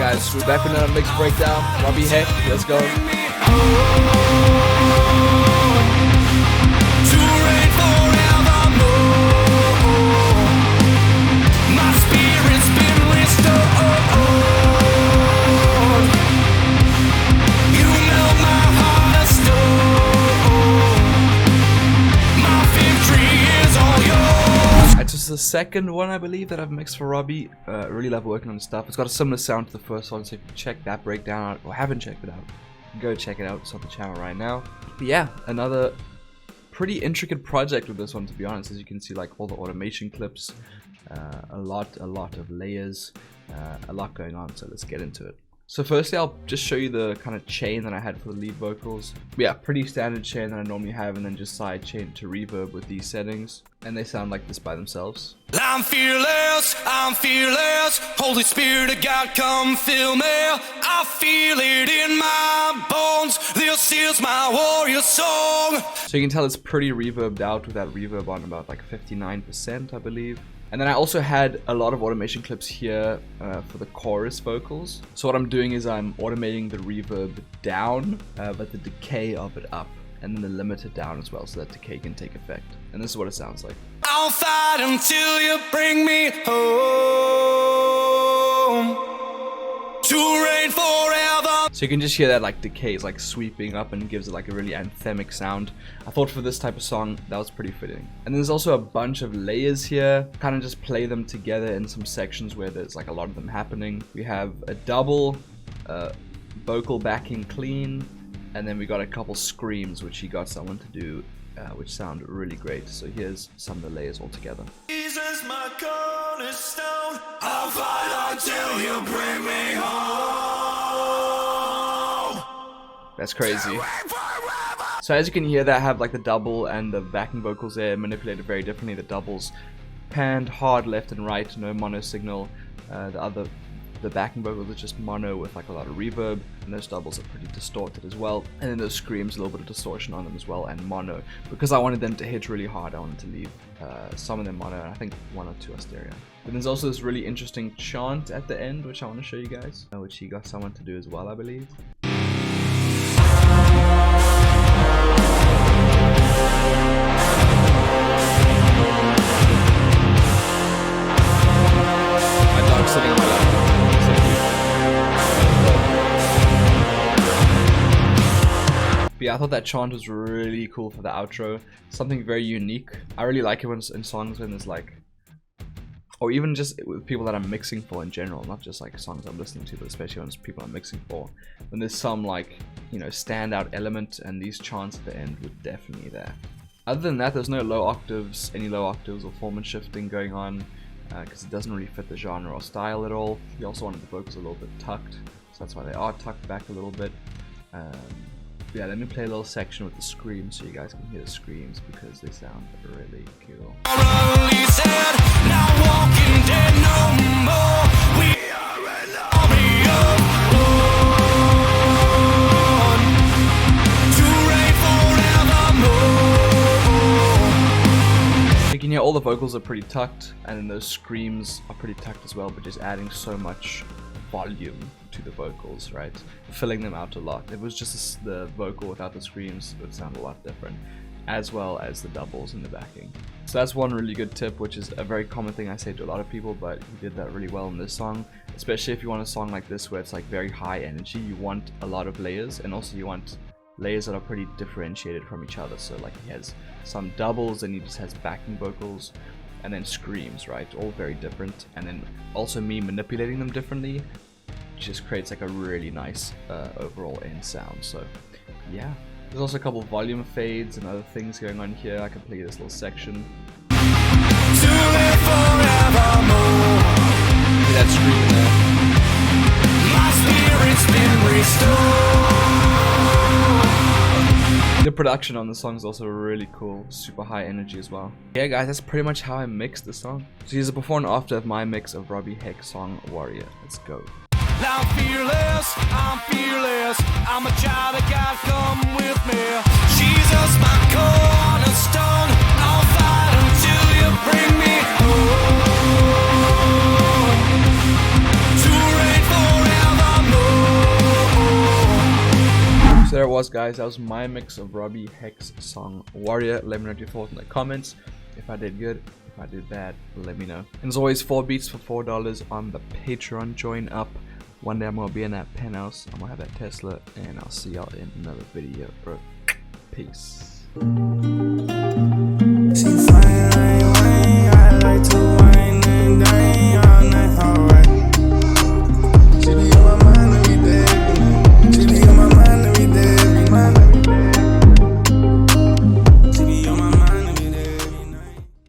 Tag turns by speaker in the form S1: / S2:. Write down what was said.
S1: guys, we're back with another mix breakdown. Robby, heck, let's go. This is the second one I believe that I've mixed for Robby. Really love working on stuff. It's got a similar sound to the first one, so if you check that breakdown out or haven't checked it out, go check it out. It's on the channel right now. But yeah, another pretty intricate project with this one, to be honest. As you can see, like all the automation clips, a lot of layers, a lot going on. So let's get into it. So firstly, I'll just show you the kind of chain that I had for the lead vocals. Yeah, pretty standard chain that I normally have, and then just side chain to reverb with these settings. And they sound like this by themselves.
S2: I'm fearless, Holy Spirit of God, come fill me. I feel it in my bones, this is my warrior song.
S1: So you can tell it's pretty reverbed out with that reverb on about like 59%, I believe. And then I also had a lot of automation clips here for the chorus vocals. So what I'm doing is I'm automating the reverb down, but the decay of it up. And then the limiter down as well, so that decay can take effect. And this is what it sounds like.
S2: I'll fight until you bring me home to reign forever.
S1: So you can just hear that like decay is like sweeping up and gives it like a really anthemic sound. I thought for this type of song that was pretty fitting. And there's also a bunch of layers here. Kind of just play them together in some sections where there's like a lot of them happening. We have a double vocal backing clean, and then we got a couple screams which he got someone to do, which sound really great. So here's some of the layers all together.
S2: Jesus, my cornerstone, I'll fight until you bring me home.
S1: That's crazy. So as you can hear, that have like the double and the backing vocals there manipulated very differently. The doubles panned hard left and right, no mono signal. The backing vocals are just mono with like a lot of reverb, and those doubles are pretty distorted as well. And then those screams, a little bit of distortion on them as well, and mono. Because I wanted them to hit really hard, I wanted to leave some of them mono, and I think one or two are stereo. But there's also this really interesting chant at the end, which I want to show you guys, which he got someone to do as well, I believe. My dog's sitting on my lap. Yeah, I thought that chant was really cool for the outro. Something very unique. I really like it when in songs when there's like, or even just with people that I'm mixing for in general, not just like songs I'm listening to, but especially when it's people I'm mixing for, when there's some like, you know, standout element, and these chants at the end were definitely there. Other than that, there's no low octaves, any low octaves or formant shifting going on, because it doesn't really fit the genre or style at all. We also wanted the vocals a little bit tucked, so that's why they are tucked back a little bit. Yeah, let me play a little section with the screams so you guys can hear the screams, because they sound really cool. You can hear all the vocals are pretty tucked, and then those screams are pretty tucked as well, but just adding so much volume to the vocals, right? Filling them out a lot. If it was just the vocal without the screams, it would sound a lot different, as well as the doubles in the backing. So that's one really good tip, which is a very common thing I say to a lot of people, but he did that really well in this song. Especially if you want a song like this where it's like very high energy, you want a lot of layers, and also you want layers that are pretty differentiated from each other. So like he has some doubles, and he just has backing vocals, and then screams, right? All very different. And then also me manipulating them differently just creates like a really nice overall end sound. So yeah, there's also a couple of volume fades and other things going on here. I can play this little section. That scream in there. The production on the song is also really cool, super high energy as well. Yeah guys, that's pretty much how I mixed the song. So here's a before and after of my mix of Robby Heck's song Warrior. Let's go.
S2: I'm fearless, I'm a child of God, come with me. Jesus, my cornerstone, I'll fight until you bring me home to reign forever.
S1: was, guys. That was my mix of Robby Hex song Warrior. Let me know what you thought in the comments. If I did good, if I did bad, let me know. And as always, 4 beats for $4 on the Patreon. Join up. One day I'm gonna be in that penthouse. I'm gonna have that Tesla, and I'll see y'all in another video, bro. Peace.